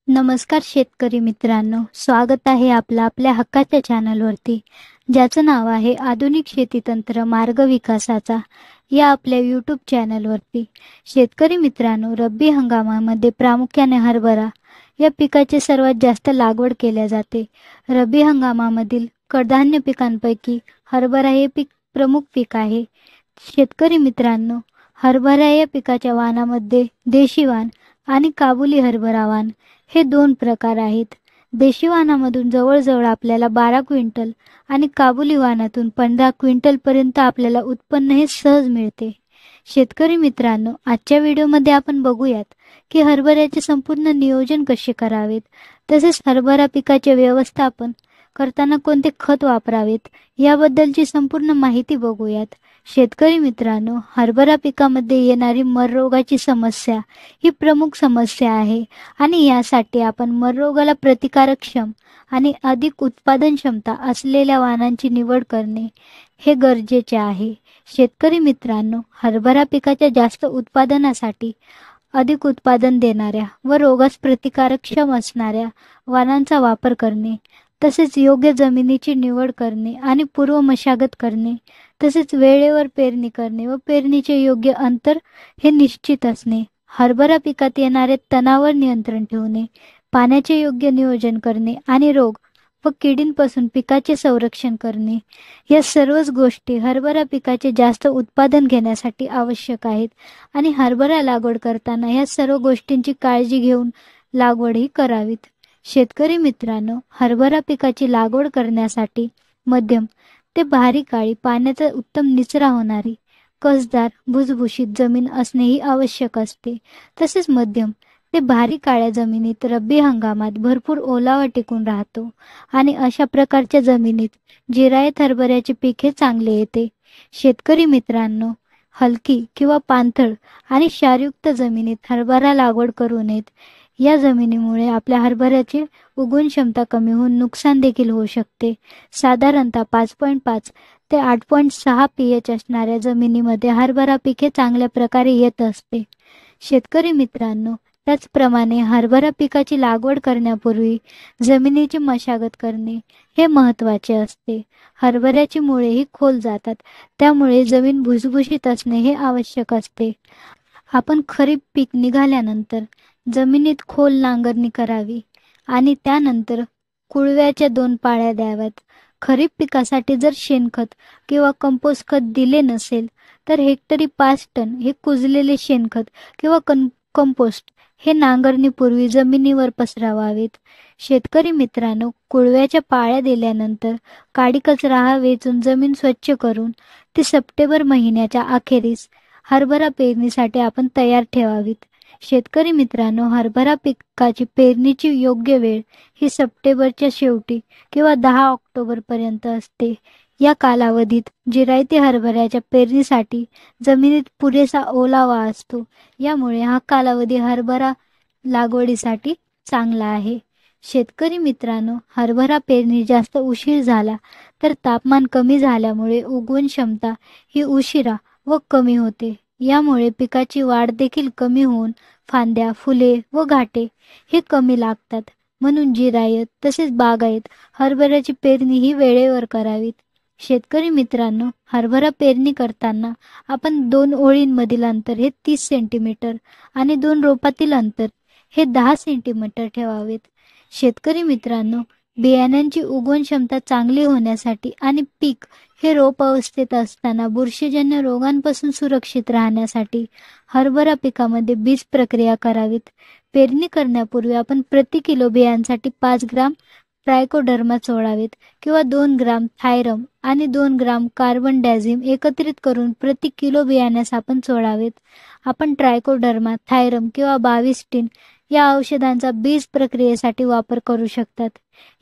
नमस्कार शेतकरी मित्रांनो, स्वागत आहे आपलं आपल्या हक्काच्या चॅनलवरती, ज्याचं नाव आहे आधुनिक शेती तंत्र मार्ग विकासाचा. या आपल्या यूट्यूब चॅनलवरती शेतकरी मित्रांनो, रब्बी हंगामामध्ये प्रामुख्याने हरभरा या पिकाची सर्वात जास्त लागवड केल्या जाते. रब्बी हंगामामधील कडधान्य पिकांपैकी हरभरा हे पीक प्रमुख पीक आहे. शेतकरी मित्रांनो, हरभरा या पिकाच्या वाणामध्ये देशी वाण आणि काबुली हरभरा वाण हे दोन प्रकार आहेत. देशी वाणामधून जवळजवळ आपल्याला 12 क्विंटल आणि काबुली वाणातून 15 क्विंटलपर्यंत आपल्याला उत्पन्न हे सहज मिळते. शेतकरी मित्रांनो, आजच्या व्हिडिओमध्ये आपण बघूयात की हरभऱ्याचे संपूर्ण नियोजन कसे करावेत, तसेच हरभरा पिकाचे व्यवस्थापन करताना कोणते खत वापरावेत याबद्दलची संपूर्ण माहिती बघूयात. शेतकरी मित्रांनो, हरभरा पिकामध्ये येणारी मर रोगाची समस्या ही प्रमुख समस्या आहे आणि यासाठी आपण मर रोगाला प्रतिकारक्षम आणि अधिक उत्पादन क्षमता असलेल्या वाणांची निवड करणे हे गरजेचे आहे. शेतकरी मित्रांनो, हरभरा पिकाच्या जास्त उत्पादनासाठी अधिक उत्पादन देणाऱ्या व रोगास प्रतिकारक्षम असणाऱ्या वाणांचा वापर करणे, तसेच योग्य जमिनीची निवड करणे आणि पूर्व मशागत करणे, तसेच वेळेवर पेरणी करणे व पेरणीचे योग्य अंतर हे निश्चित असणे, हरभरा पिकात येणारे तणावर नियंत्रण ठेवणे, पाण्याचे योग्य नियोजन करणे आणि रोग व किडींपासून पिकाचे संरक्षण करणे, या सर्वच गोष्टी हरभरा पिकाचे जास्त उत्पादन घेण्यासाठी आवश्यक आहेत आणि हरभरा लागवड करताना या सर्व गोष्टींची काळजी घेऊन लागवडही करावीत. शेतकरी मित्रांनो, हरभरा पिकाची लागवड करण्यासाठी मध्यम ते भारी काळी पाण्याचा उत्तम निचरा होणारी कसदार भुसभुशीत जमीन असणेही आवश्यक असते. तसेच मध्यम ते भारी काळ्या जमिनीत रब्बी हंगामात भरपूर ओलावा टिकून राहतो आणि अशा प्रकारच्या जमिनीत जिरायत हरभऱ्याचे पीक हे चांगले येते. शेतकरी मित्रांनो, हलकी किंवा पाणथळ आणि क्षारयुक्त जमिनीत हरभरा लागवड करू नयेत. या जमिनीमुळे आपल्या हरभऱ्याची उगवण क्षमता कमी होऊन नुकसान देखील होऊ शकते. साधारणतः 5.5 ते 8.6 pH असणाऱ्या जमिनीमध्ये हरभरा पीक हे चांगल्या प्रकारे येत असते. शेतकरी मित्रांनो, त्याचप्रमाणे हरभरा पिकाची लागवड करण्यापूर्वी जमिनीची मशागत करणे हे महत्त्वाचे असते. हरभऱ्याची मुळेही खोल जातात, त्यामुळे जमीन भुसभुशीत असणे हे आवश्यक असते. आपण खरीप पीक निघाल्यानंतर जमिनीत खोल नांगरणी करावी आणि त्यानंतर कुळव्याच्या 2 पाळ्या द्याव्यात. खरीप पिकासाठी जर शेणखत किंवा कंपोस्ट खत दिले नसेल तर हेक्टरी 5 टन हे कुजलेले शेणखत किंवा कंपोस्ट हे नांगरणीपूर्वी जमिनीवर पसरवावेत. शेतकरी मित्रांनो, कुळव्याच्या पाळ्या दिल्यानंतर काडी कचरा हा वेचून जमीन स्वच्छ करून ती सप्टेंबर महिन्याच्या अखेरीस हरभरा पेरणीसाठी आपण तयार ठेवावीत. शेतकरी मित्रांनो, हरभरा पिकाची पेरणीची योग्य वेळ ही सप्टेंबरच्या शेवटी किंवा 10 ऑक्टोबरपर्यंत असते. या कालावधीत जिरायती हरभऱ्याच्या पेरणीसाठी जमिनीत पुरेसा ओलावा असतो. यामुळे हा कालावधी हरभरा लागवडीसाठी चांगला आहे. शेतकरी मित्रांनो, हरभरा पेरणी जास्त उशीर झाला तर तापमान कमी झाल्यामुळे उगवण क्षमता ही उशिरा व कमी होते. यामुळे पिकाची वाढ देखील कमी होऊन फांद्या, फुले व घाटे हे कमी लागतात. म्हणून जिरायत तसेच बागायत हरभऱ्याची पेरणी ही वेळेवर करावीत. शेतकरी मित्रांनो, हरभरा पेरणी करताना आपण 2 ओळींमधील अंतर हे 30 सेंटीमीटर आणि 2 रोपातील अंतर हे 10 सेंटीमीटर ठेवावेत. शेतकरी मित्रांनो, बियाण्यांची उगवण क्षमता चांगली होण्यासाठी आणि पीक हे रोप अवस्थेत असताना बुरशीजन्य रोगांपासून सुरक्षित राहण्यासाठी हरभरा पिकामध्ये बीज प्रक्रिया करावीत. पेरणी करण्यापूर्वी आपण प्रति किलो बियांसाठी 5 ग्राम ट्रायकोडर्मा चोळावेत किंवा 2 ग्राम थायरम आणि 2 ग्राम कार्बन डायझिम एकत्रित करून प्रति किलो बियाण्यास आपण चोळावेत. आपण ट्रायकोडर्मा, थायरम किंवा 22 या औषधांचा बीज प्रक्रियेसाठी वापर करू शकतात.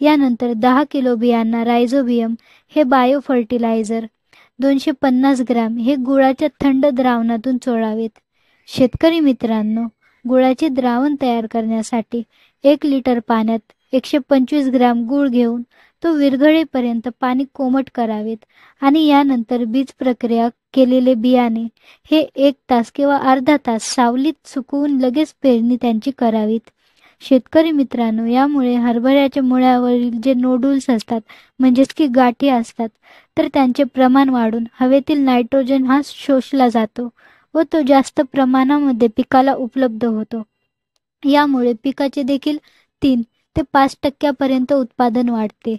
यानंतर 10 किलो बियांना रायझोबियम हे बायो फर्टिलायझर 250 ग्राम हे गुळाच्या थंड द्रावणातून चोळावेत. शेतकरी मित्रांनो, गुळाचे द्रावण तयार करण्यासाठी 1 लिटर पाण्यात 125 ग्राम गूळ घेऊन तो विरघळेपर्यंत पाणी कोमट करावेत आणि यानंतर बीज प्रक्रिया केलेले बियाणे हे 1 तास किंवा अर्धा तास सावलीत सुकवून लगेच पेरणी त्यांची करावीत. शेतकरी मित्रांनो, यामुळे हरभऱ्याच्या मुळावरील जे नोडूल्स असतात म्हणजेच की गाठी असतात, तर त्यांचे प्रमाण वाढून हवेतील नायट्रोजन हा शोषला जातो व तो जास्त प्रमाणामध्ये पिकाला उपलब्ध होतो. यामुळे पिकाचे देखील 3 ते 5% उत्पादन वाढते.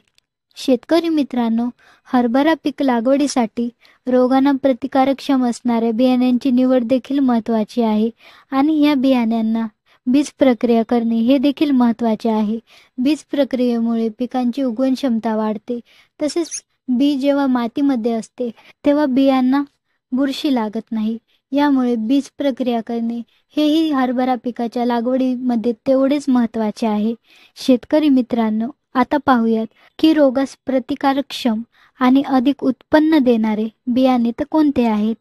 शेतकरी मित्रांनो, हरभरा पीक लागवडीसाठी रोगांना प्रतिकारक्षम असणाऱ्या बियाण्यांची निवड देखील महत्त्वाची आहे आणि या बियाण्यांना बीज प्रक्रिया करणे हे देखील महत्त्वाचे आहे. बीज प्रक्रियेमुळे पिकांची उगवण क्षमता वाढते. तसेच बी जेव्हा मातीमध्ये असते तेव्हा बियांना बुरशी लागत नाही. यामुळे बीज प्रक्रिया करणे हेही हरभरा पिकाच्या लागवडीमध्ये तेवढेच महत्त्वाचे आहे. शेतकरी मित्रांनो, आता पाहूयात की रोगास प्रतिकारक्षम आणि अधिक उत्पन्न देणारे बियाणे तर कोणते आहेत.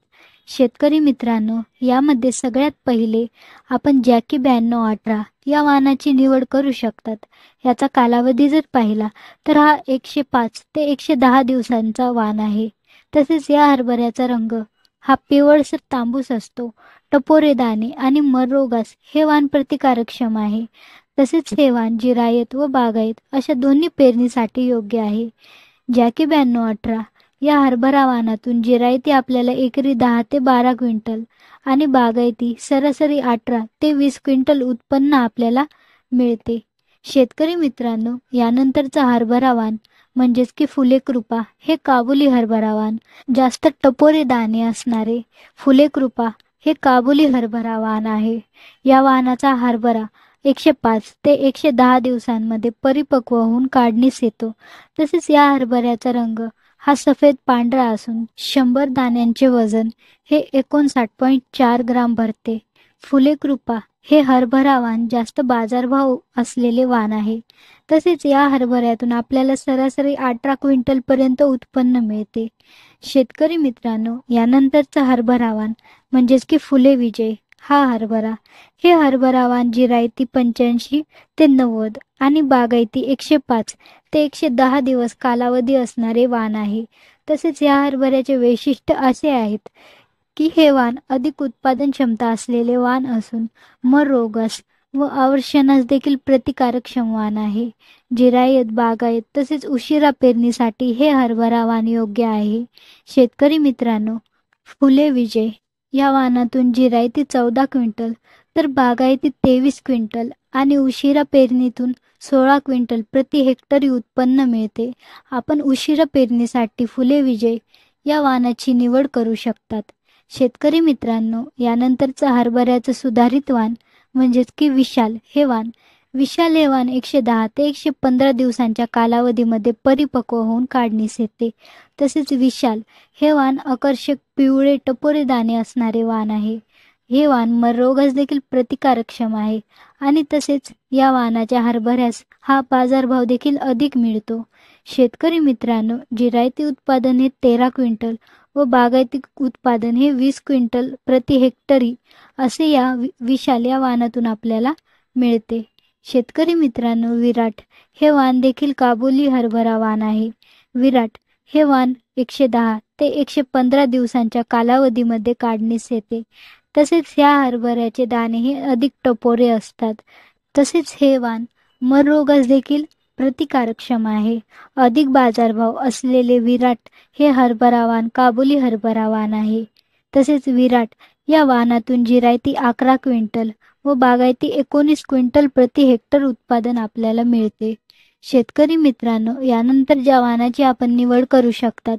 शेतकरी मित्रांनो, यामध्ये सगळ्यात पहिले आपण जॅकी 9218 या वाणाची निवड करू शकतात. याचा कालावधी जर पाहिला तर हा 105 ते 110 दिवसांचा वाण आहे. तसेच या हरभऱ्याचा रंग हा पिवळसर तांबूस असतो. टपोरे दाणे आणि मर रोगास हे वाण प्रतिकारक्षम आहे. तसेच हे वाण जिरायत व बागायत अशा दोन्ही पेरणीसाठी योग्य आहे. जॅकी 9218 या हरभरा वाणातून जिरायती आपल्याला एकरी 10 ते 12 क्विंटल आणि बागायती सरासरी 18 ते 20 क्विंटल उत्पन्न आपल्याला मिळते. शेतकरी मित्रांनो, यानंतरचा हरभरा वाण म्हणजेच की फुले कृपा हे काबुली हरभरा वाण. जास्त टपोरे दाणे असणारे फुले कृपा हे काबुली हरभरा वाण आहे. या वाणाचा हरभरा 105 ते 110 दिवसांमध्ये परिपक्व होऊन काढणीस येतो. तसेच या हरभऱ्याचा रंग हा सफेद पांढरा असून 100 दाण्यांचे वजन हे 59.4 ग्राम भरते. फुले कृपा हे हरभरा वाण जास्त बाजारभाव असलेले वाण आहे. तसेच या हरभऱ्यातून आपल्याला सरासरी 18 क्विंटलपर्यंत उत्पन्न मिळते. शेतकरी मित्रांनो, यानंतरचा हरभरा वाण म्हणजेच की फुले विजय हा हरभरा. हे हरभरा वाण जिरायती 85 ते 90 आणि बागायती 105 ते 110 दिवस कालावधी असणारे वाण आहे. तसेच या हरभऱ्याचे वैशिष्ट्य असे आहेत की हे वाण अधिक उत्पादन क्षमता असलेले वाण असून मर रोगास व अवर्षणास देखील प्रतिकारक्षम वाण आहे. जिरायत, बागायत तसेच उशिरा पेरणीसाठी हे हरभरा वाण योग्य आहे. शेतकरी मित्रांनो, फुले विजय या वाणातून जिरायती 14 क्विंटल तर बागायती 23 क्विंटल आणि उशिरा पेरणीतून 16 क्विंटल प्रति हेक्टरी उत्पन्न मिळते. आपण उशिरा पेरणीसाठी फुले विजय या वाणाची निवड करू शकतात. शेतकरी मित्रांनो, यानंतरचं हरभऱ्याचं सुधारित वाण म्हणजेच की विशाल हे वाण. विशाल हे वाण 110 ते 115 दिवसांच्या कालावधीमध्ये परिपक्व होऊन काढणीस येते. तसेच विशाल हे वाण आकर्षक पिवळे टपोरे दाणे असणारे वाण आहे. हे वाण मर रोगास देखील प्रतिकारक्षम आहे आणि तसेच या वाणाच्या हरभऱ्यास हा बाजारभाव देखील अधिक मिळतो. शेतकरी मित्रांनो, जिरायती उत्पादन हे 13 क्विंटल व बागायती उत्पादन हे 20 क्विंटल प्रति हेक्टरी असे या विशाल या वाणातून आपल्याला मिळते. शेतकरी मित्रांनो, विराट हे वाण देखील काबुली हरभरा वाण आहे. विराट हे वाण 110 ते 115 दिवसांच्या कालावधीमध्ये काढणीस येते. तसेच ह्या हरभऱ्याचे दाणे हे अधिक टपोरे असतात. तसेच हे वाण मर रोगास देखील प्रतिकारक्षम आहे. अधिक बाजारभाव असलेले विराट हे हरभरा वाण काबुली हरभरा वाण आहे. तसेच विराट या वाणातून जिरायती 11 क्विंटल व बागायती 19 क्विंटल प्रति हेक्टर उत्पादन आपल्याला मिळते. शेतकरी मित्रांनो, यानंतर ज्या वाणाची आपण निवड करू शकतात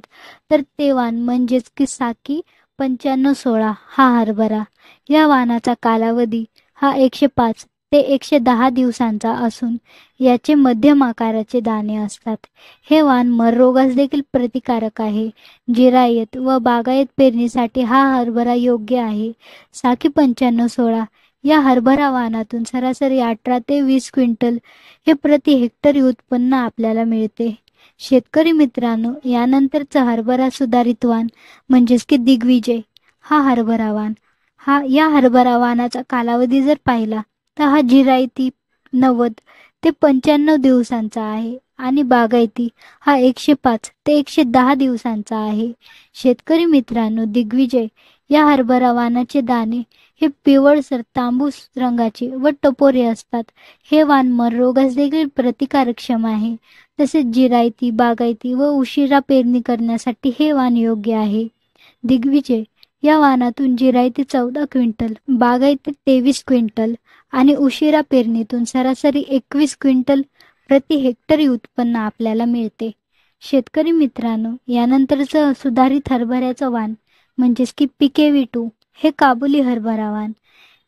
तर ते वाण म्हणजेच की साकी 9516 हा हरभरा. या वाणाचा कालावधी हा 105 ते 110 दिवसांचा असून याचे मध्यम आकाराचे दाणे असतात. हे वाण मर रोगास देखील प्रतिकारक आहे. जिरायत व बागायत पेरणीसाठी हा हरभरा योग्य आहे. साकी 9516 या हरभरा वाणातून सरासरी 18 ते 20 क्विंटल हे प्रति हेक्टरी उत्पन्न आपल्याला मिळते. शेतकरी मित्रांनो, यानंतरचा हरभरा सुधारित वाण म्हणजेच की दिग्विजय हा हरभरा वाण. या हरभरा वाणाचा कालावधी जर पाहिला तर हा जिरायती 90 ते 95 दिवसांचा आहे आणि बागायती हा 105 ते 110 दिवसांचा आहे. शेतकरी मित्रांनो, दिग्विजय या हरभरा वाणाचे दाणे हे पिवळसर तांबूस रंगाचे व टपोरे असतात. हे वाण मर रोगास देखील प्रतिकारक्षम आहे. तसेच जिरायती, बागायती व उशिरा पेरणी करण्यासाठी हे वाण योग्य आहे. दिग्विजय या वाणातून जिरायती 14 क्विंटल, बागायती 23 क्विंटल आणि उशिरा पेरणीतून सरासरी 21 क्विंटल प्रति हेक्टरी उत्पन्न आपल्याला मिळते. शेतकरी मित्रांनो, यानंतरचं सुधारित हरभऱ्याचं वाण म्हणजेच की PKV2 हे काबुली हरभरा वाण.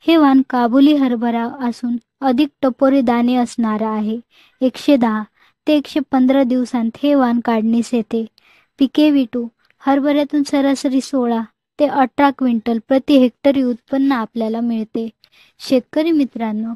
हे वाण काबुली हरभरा असून अधिक टपोरे दाणे असणारा आहे. 110 ते 115 दिवसांत हे वाण काढणीस येते. PKV2 हरभऱ्यातून सरासरी 16 ते 18 क्विंटल प्रति हेक्टरी उत्पन्न आपल्याला मिळते. शेतकरी मित्रांनो,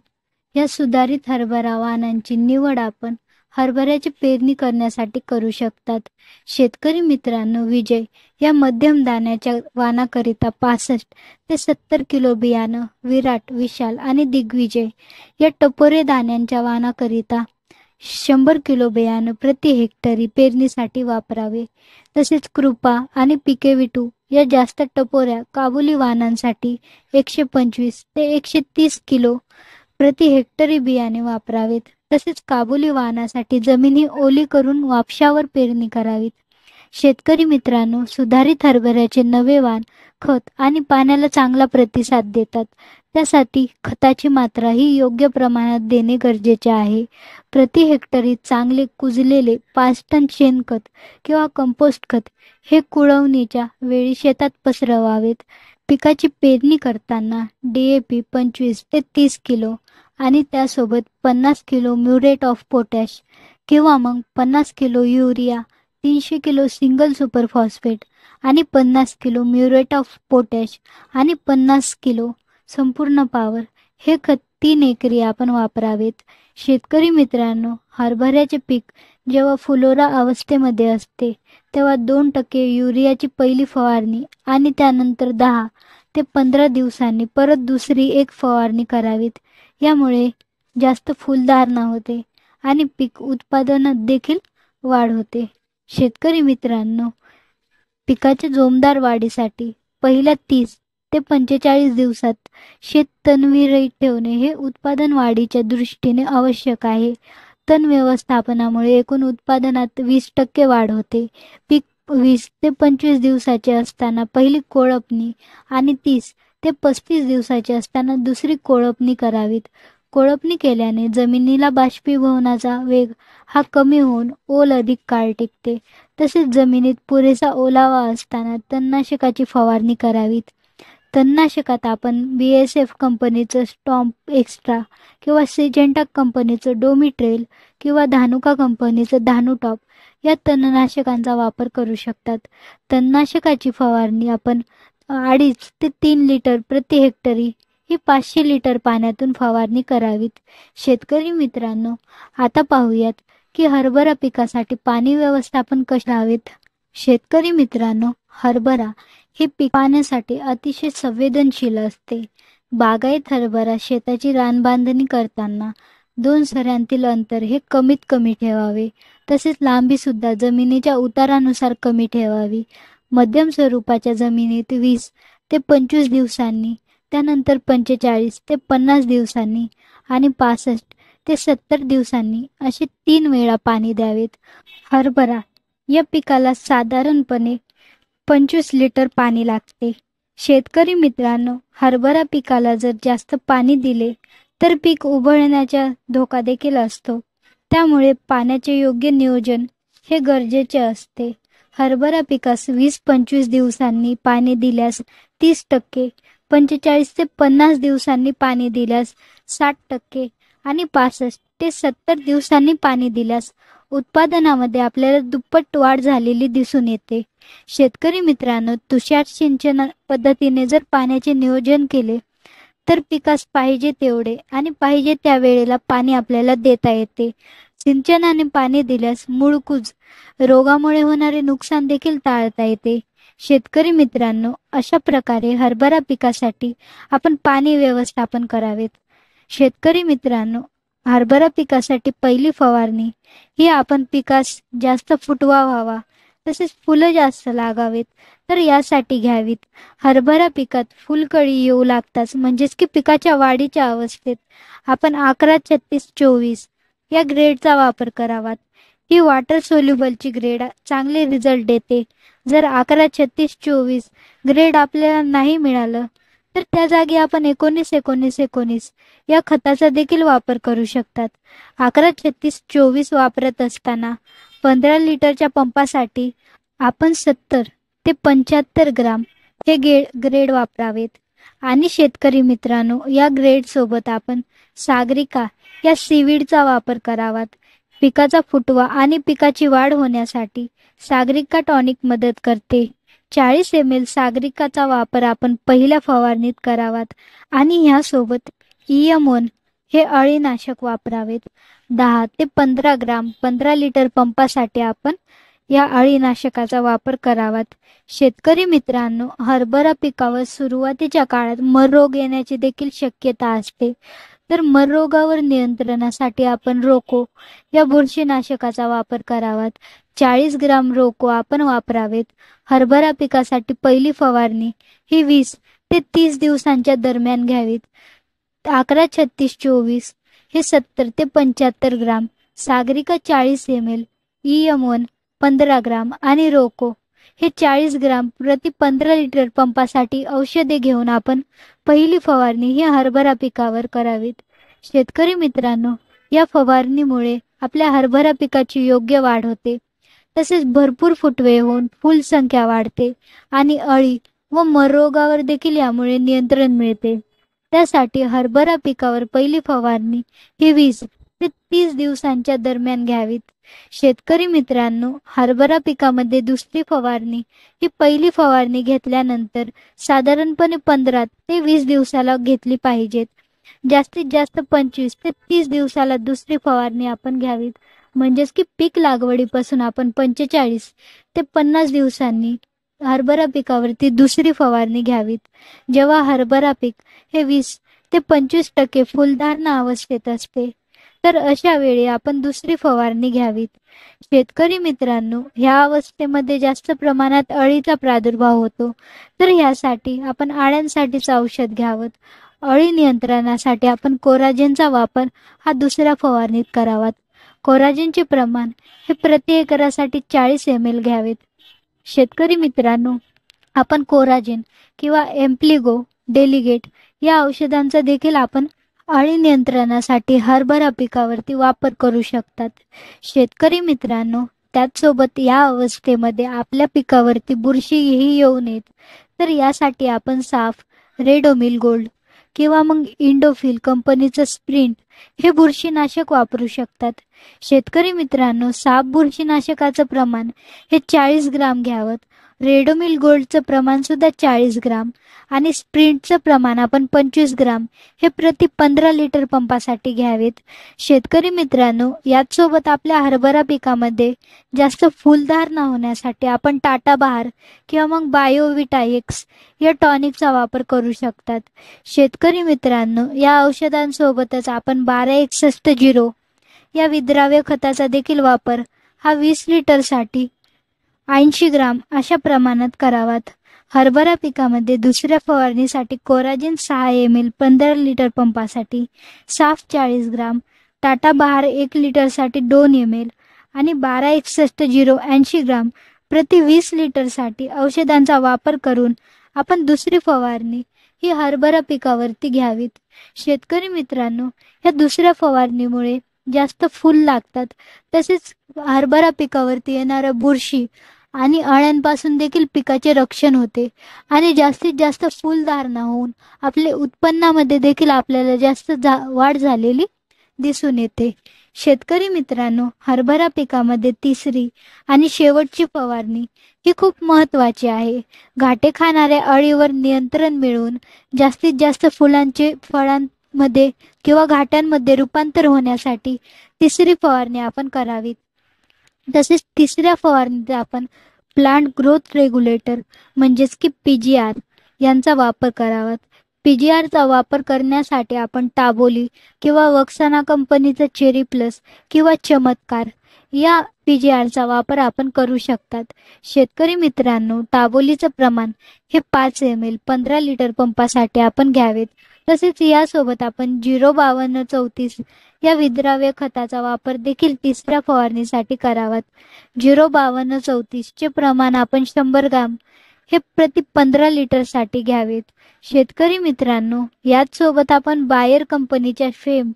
या सुधारित हरभरा वाणांची निवड आपण हरभऱ्याची पेरणी करण्यासाठी करू शकतात. शेतकरी मित्रांनो, विजय या मध्यम दाण्याच्या वाणाकरिता 65 ते 70 किलो बियाणं, विराट, विशाल आणि दिग्विजय या टपोरे दाण्यांच्या वाणाकरिता 100 किलो बियाणं प्रति हेक्टरी पेरणीसाठी वापरावे. तसेच कृपा आणि PKV2 या जास्त टपोऱ्या काबुली वाणांसाठी 125 ते 130 किलो प्रति हेक्टरी बियाणे वापरावेत. तसेच काबुली वाणासाठी जमीन ही ओली करून वापशावर पेरणी करावीत. शेतकरी मित्रांनो, सुधारित हरभऱ्याचे नवे वाण खत आणि पाण्याला चांगला प्रतिसाद देतात. त्यासाठी खताची मात्रा ही योग्य प्रमाणात देणे गरजेचे आहे. प्रति हेक्टरी चांगले कुजलेले 5 टन शेणखत किंवा कंपोस्ट खत हे कुळवणीच्या वेळी शेतात पसरवावेत. पिकाची पेरणी करताना DAP 25 ते 30 किलो आणि त्यासोबत 50 किलो म्युरेट ऑफ पोटॅश किंवा मग 50 kilo urea, 300 kilo single super phosphate आणि 50 किलो म्युरेट ऑफ पोटॅश आणि 50 किलो संपूर्ण पॉवर हे खत 3 एकरी आपण वापरावेत. शेतकरी मित्रांनो, हरभऱ्याचे पीक जेव्हा फुलोरा अवस्थेमध्ये असते तेव्हा 2% युरियाची पहिली फवारणी आणि त्यानंतर 10 ते 15 दिवसांनी परत दुसरी एक फवारणी करावीत. यामुळे जास्त फुलधारणा होते आणि पीक उत्पादनात देखील वाढ होते. शेतकरी मित्रांनो, पिकाच्या जोमदार वाढीसाठी पहिल्या 30 ते 45 दिवसात शेत तणविरहित ठेवणे हे उत्पादन वाढीच्या दृष्टीने आवश्यक आहे. तण व्यवस्थापनामुळे एकूण उत्पादनात 20% वाढ होते. पीक 20 ते 25 दिवसाचे असताना पहिली कोळपणी आणि 30 ते 35 दिवसाचे असताना दुसरी कोळपणी करावीत. कोळपणी केल्याने जमिनीला बाष्पीभवनाचा वेग हा कमी होऊन ओल अधिक काळ टिकते. तसेच जमिनीत पुरेसा ओलावा असताना तणनाशकाची फवारणी करावीत. तणनाशकात आपण BASF कंपनीचं स्टॉम्प एक्स्ट्रा किंवा सिजेंटा कंपनीचं डोमिट्रेल किंवा धानुका कंपनीचं धानुटॉप या तणनाशकांचा वापर करू शकतात. तणनाशकाची फवारणी आपण 2.5 ते 3 लिटर प्रति हेक्टरी ही 500 लिटर पाण्यातून फवारणी करावीत. शेतकरी मित्रांनो, आता पाहूयात की हरभरा पिकासाठी पाणी व्यवस्थापन कसे हवेत. शेतकरी मित्रांनो, हरभरा हे पीक पाण्यासाठी अतिशय संवेदनशील असते. बागायत हरभरा शेताची रानबांधणी करताना 2 सऱ्यांतील अंतर हे कमीत कमी ठेवावे. तसेच लांबी सुद्धा जमिनीच्या उतारानुसार कमी ठेवावी. मध्यम स्वरूपाच्या जमिनीत 20 ते 25 दिवसांनी, त्यानंतर 45 ते 50 दिवसांनी आणि 65 ते 70 दिवसांनी असे 3 वेळा पाणी द्यावेत. हरभरा या पिकाला साधारणपणे 25 लिटर पाणी लागते. शेतकरी मित्रांनो, हरभरा पिकाला जर जास्त पाणी दिले तर पीक उभळण्याचा धोका देखील असतो. त्यामुळे पाण्याचे योग्य नियोजन हे गरजेचे असते. हरभरा पिकास 20-25 दिवसांनी पाणी दिल्यास 30%, 45 ते 50 दिवसांनी पाणी दिल्यास 60% आणि 65 ते 70 दिवसांनी पाणी दिल्यास उत्पादनामध्ये आपल्याला दुप्पट वाढ झालेली दिसून येते. शेतकरी मित्रांनो, तुषार सिंचन पद्धतीने जर पाण्याचे नियोजन केले तर पिकास पाहिजे तेवढे आणि पाहिजे त्या वेळेला पाणी आपल्याला देता येते. सिंचनाने पाणी दिल्यास मूळकूज रोगामुळे होणारे नुकसान देखील टाळता येते. शेतकरी मित्रांनो, अशा प्रकारे हरभरा पिकासाठी आपण पाणी व्यवस्थापन करावेत. शेतकरी मित्रांनो, हरभरा पिकासाठी पहिली फवारणी ही आपण पिकास जास्त फुटवा व्हावा तसेच फुलं जास्त लागावेत तर यासाठी घ्यावीत. हरभरा पिकात फुलकळी येऊ लागताच म्हणजेच की पिकाच्या वाढीच्या अवस्थेत आपण 11-36-24 या ग्रेडचा वापर करावा. ही वॉटर सोल्युबलची ग्रेड चांगले रिझल्ट देते. जर 11-36-24 ग्रेड आपल्याला नाही मिळालं तर त्या जागी आपण 19-19-19 या खताचा देखील वापर करू शकतात. 11-36-24 वापरत असताना 15 लिटरच्या पंपासाठी आपण 70 ते 75 ग्राम हे ग्रेड वापरावेत. आणि शेतकरी मित्रांनो, या ग्रेड सोबत आपण सागरिका या सीवीडचा वापर करावा. पिकाचा फुटवा आणि पिकाची वाढ होण्यासाठी सागरिका टॉनिक मदत करते. 40 ml सागरिकाचा वापर आपण पहिल्या फवारणीत करावात आणि ह्यासोबत EM1 हे अळीनाशक वापरावेत. 10 ते 15 ग्राम 15 लिटर पंपासाठी आपण या अळीनाशकाचा वापर करावात. शेतकरी मित्रांनो, हरभरा पिकावर सुरुवातीच्या काळात मर रोग येण्याची देखील शक्यता असते. तर मर रोगावर नियंत्रणासाठी आपण रोको या बुरशीनाशकाचा वापर करावात. 40 ग्राम रोको आपण वापरावेत. हरभरा पिकासाठी पहिली फवारणी ही 20 ते 30 दिवसांच्या दरम्यान घ्यावीत. 11-36-24 हे 70 ते 75 ग्राम, सागरिका 40 ml, EM1 15 ग्राम आणि रोको हे 40 ग्राम प्रति 15 लिटर पंपासाठी औषधे घेऊन आपण पहिली फवारणी ही हरभरा पिकावर करावीत. शेतकरी मित्रांनो, या फवारणीमुळे आपल्या हरभरा पिकाची योग्य वाढ होते. तसेच भरपूर फुटवे होऊन फुलसंख्या वाढते आणि अळी व मर रोगावर देखील यामुळे नियंत्रण मिळते. त्यासाठी हरभरा पिकावर पहिली फवारणी ही 20 ते 30 दिवसांच्या दरम्यान घ्यावीत. शेतकरी मित्रांनो, हरभरा पिकामध्ये दुसरी फवारणी ही पहिली फवारणी घेतल्यानंतर साधारणपणे 15 ते 20 दिवसाला घेतली पाहिजेत. जास्तीत जास्त 25 ते 30 दिवसाला दुसरी फवारणी आपण घ्यावीत. म्हणजेच की पीक लागवडीपासून आपण 45 ते 50 दिवसांनी हरभरा पिकावरती दुसरी फवारणी घ्यावीत. जेव्हा हरभरा पीक हे 20 ते 25% फुलधारणा अवस्थेत असते तर अशा वेळी आपण दुसरी फवारणी घ्यावीत. शेतकरी मित्रांनो, ह्या अवस्थेमध्ये जास्त प्रमाणात अळीचा प्रादुर्भाव होतो तर ह्यासाठी आपण अळ्यांसाठीचं औषध घ्यावं. अळी नियंत्रणासाठी आपण कोराजेनचा वापर हा दुसऱ्या फवारणीत करावा. कोराजेनचे प्रमाण हे प्रति एकरासाठी 40 ml घ्यावेत. शेतकरी मित्रांनो, आपण कोराजेन किंवा एम्प्लिगो, डेलिगेट या औषधांचा देखील आपण अळी नियंत्रणासाठी हरभरा पिकावरती वापर करू शकतात. शेतकरी मित्रांनो, त्याचसोबत या अवस्थेमध्ये आपल्या पिकावरती बुरशीही येऊ नयेत तर यासाठी आपण साफ, रेडोमिल गोल्ड किंवा मग इंडोफिल कंपनीचं स्प्रिंट हे बुरशीनाशक वापरू शकतात. शेतकरी मित्रांनो, साप बुरशीनाशकाचं प्रमाण हे 40 ग्राम घ्यावं. रेडोमिल गोल्डचं प्रमाण सुद्धा 40 ग्राम आणि स्प्रिंटचं प्रमाण आपण 25 ग्राम हे प्रति 15 लिटर पंपासाठी घ्यावेत. शेतकरी मित्रांनो, याचसोबत आपल्या हरभरा पिकामध्ये जास्त फुलधारणा होण्यासाठी आपण टाटा बहार किंवा मग बायोविटा एक्स या टॉनिकचा वापर करू शकतात. शेतकरी मित्रांनो, या औषधांसोबतच आपण 12-61-0 या विद्राव्य खताचा देखील वापर हा 20 लिटरसाठी 80 ग्राम अशा प्रमाणात करावात. हरभरा पिकामध्ये दुसऱ्या फवारणीसाठी कोराजेन 6 ml 15 लिटर पंपासाठी, साफ 40 ग्राम, टाटा बहार 1 लिटरसाठी 2 ml आणि 12-61-0 80 ग्राम प्रति 20 लिटरसाठी औषधांचा वापर करून आपण दुसरी फवारणी ही हरभरा पिकावरती घ्यावीत. शेतकरी मित्रांनो, या दुसऱ्या फवारणीमुळे जास्त फूल लागतात. तसेच हरभरा पिकावरती येणाऱ्या बुरशी आणि अळ्यांपासून देखील पिकाचे रक्षण होते आणि जास्तीत जास्त फुलधारणा होऊन आपले उत्पन्नामध्ये देखील आपल्याला जास्त वाढ झालेली दिसून येते. शेतकरी मित्रांनो, हरभरा पिकामध्ये तिसरी आणि शेवटची फवारणी ही खूप महत्त्वाची आहे. घाटे खाणाऱ्या अळीवर नियंत्रण मिळवून जास्तीत जास्त फुलांचे फळांमध्ये किंवा घाट्यांमध्ये रूपांतर होण्यासाठी तिसरी फवारणी आपण करावी. तसेच तिसऱ्या फवारणीत आपण प्लांट ग्रोथ रेग्युलेटर म्हणजेच की PGR यांचा वापर करावा. पीजीआरचा वापर करण्यासाठी आपण टाबोली किंवा वक्साना कंपनीचं चेरी प्लस किंवा चमत्कार या पीजीआरचा वापर आपण करू शकतात. शेतकरी मित्रांनो, टाबोलीचं प्रमाण हे 5 ml 15 लिटर पंपासाठी आपण घ्यावेत. तसेच यासोबत आपण 05234 या विद्राव्य खताचा वापर देखील तिसऱ्या फवारणीसाठी करावा. 05234 चे प्रमाण आपण 100 ग्राम हे प्रति 15 लिटरसाठी घ्यावेत. शेतकरी मित्रांनो, याच सोबत आपण बायर कंपनीच्या फेम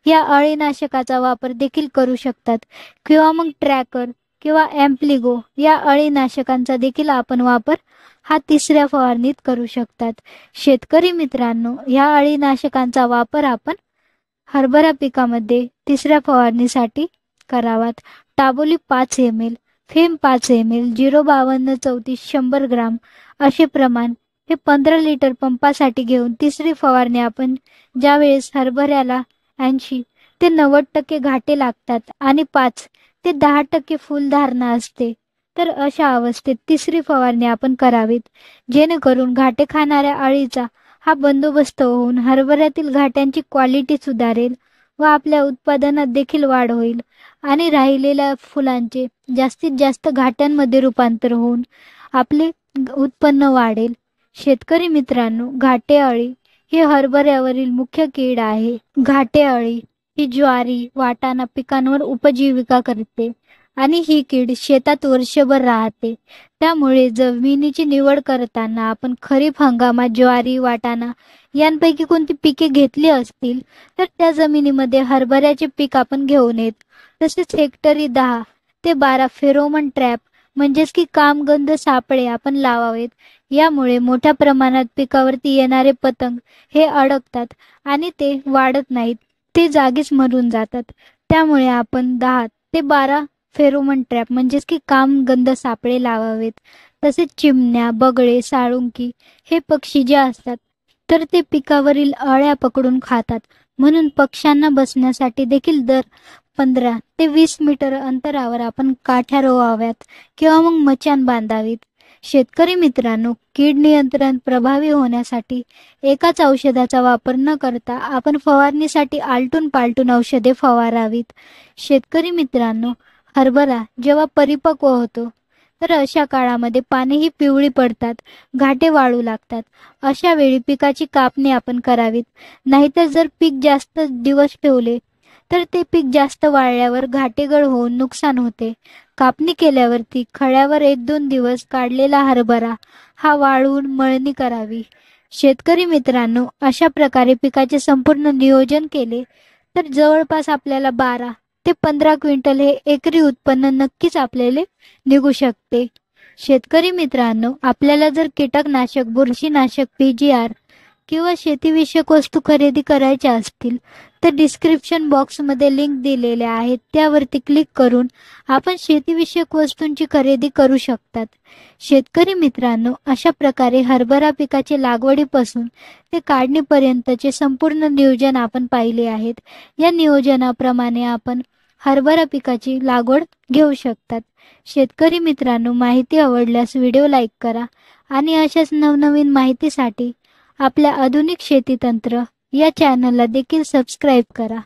या अळीनाशकाचा वापर देखील करू शकतात किंवा मग ट्रॅकर किंवा ॲम्प्लिगो या अळीनाशकांचा देखील आपण वापर हा तिसऱ्या फवारणीत करू शकतात. शेतकरी मित्रांनो, या अळीनाशकांचा वापर आपण हरभरा पिकामध्ये तिसऱ्या फवारणीसाठी करावात. टाबोली 5 ml, फेम 5 ml, 05234 100 ग्राम असे प्रमाण हे 15 लिटर पंपासाठी घेऊन तिसरी फवारणी आपण ज्यावेळेस हरभऱ्याला 80 ते 90% घाटे लागतात आणि 5 ते 10% फुलधारणा असते, तर अशा अवस्थेत तिसरी फवारणी आपण करावीत, जेणेकरून घाटे खाणाऱ्या अळीचा हा बंदोबस्त होऊन हरभऱ्यातील घाट्यांची क्वालिटी सुधारेल व आपल्या उत्पादनात देखील वाढ होईल आणि राहिलेल्या फुलांचे जास्तीत जास्त घाट्यांमध्ये रूपांतर होऊन आपले उत्पन्न वाढेल. शेतकरी मित्रांनो, घाटे अळी ही हरभऱ्यावरील मुख्य कीड आहे. घाटे अळी ही ज्वारी, वाटाणा पिकांवर उपजीविका करते आणि ही कीड शेतात वर्षभर राहते. त्यामुळे जमिनीची निवड करताना आपण खरीप हंगामात ज्वारी, वाटाणा यांपैकी कोणती पिके घेतली असतील तर त्या जमिनीमध्ये हरभऱ्याचे पीक आपण घेऊ नयेत. तसेच हेक्टरी 10 ते 12 फेरोमन ट्रॅप म्हणजेच की कामगंध सापळे आपण लावावेत. यामुळे मोठ्या प्रमाणात पिकावरती येणारे पतंग हे अडकतात आणि ते वाढत नाहीत, ते जागीच मरून जातात. त्यामुळे आपण 10 ते 12 फेरोमन ट्रॅप म्हणजेच की कामगंध सापळे लावावेत. तसेच चिमण्या, बगळे, साळुंकी हे पक्षी जे असतात तर ते पिकावरील अळ्या पकडून खातात. म्हणून पक्ष्यांना बसण्यासाठी देखील दर 15 ते 20 मीटर अंतरावर आपण काठ्या रोवाव्यात किंवा मग मचाण बांधावीत. शेतकरी मित्रांनो, कीड नियंत्रण प्रभावी होण्यासाठी एकाच औषधाचा वापर न करता आपण फवारणीसाठी आलटून पालटून औषधे फवारावीत. शेतकरी मित्रांनो, हरभरा जेव्हा परिपक्व होतो तर अशा काळामध्ये पानेही पिवळी पडतात, घाटे वाळू लागतात. अशा वेळी पिकाची कापणी आपण करावीत. नाहीतर जर पीक जास्त दिवस ठेवले तर ते पीक जास्त वाळल्यावर घाटेगळ होऊन नुकसान होते. कापणी केल्यावरती खळ्यावर 1-2 दिवस काढलेला हरभरा हा वाळवून मळणी करावी. शेतकरी मित्रांनो, अशा प्रकारे पिकाचे संपूर्ण नियोजन केले तर जवळपास आपल्याला 12 ते 15 क्विंटल हे एकरी उत्पन्न नक्कीच आपल्याला निघू शकते. शेतकरी मित्रांनो, आपल्याला जर कीटकनाशक, बुरशीनाशक, पीजीआर किंवा शेतीविषयक वस्तू खरेदी करायच्या असतील तर डिस्क्रिप्शन बॉक्समध्ये लिंक दिलेल्या आहेत, त्यावरती क्लिक करून आपण शेतीविषयक वस्तूंची खरेदी करू शकतात. शेतकरी मित्रांनो, अशा प्रकारे हरभरा पिकाचे लागवडीपासून ते काढणीपर्यंतचे संपूर्ण नियोजन आपण पाहिले आहेत. या नियोजनाप्रमाणे आपण हरभरा पिकाची लागवड घेऊ शकतात. शेतकरी मित्रांनो, माहिती आवडल्यास व्हिडिओ लाईक करा आणि अशाच नवनवीन माहितीसाठी आपल्या आधुनिक शेती तंत्र या चॅनलला देखील सबस्क्राईब करा.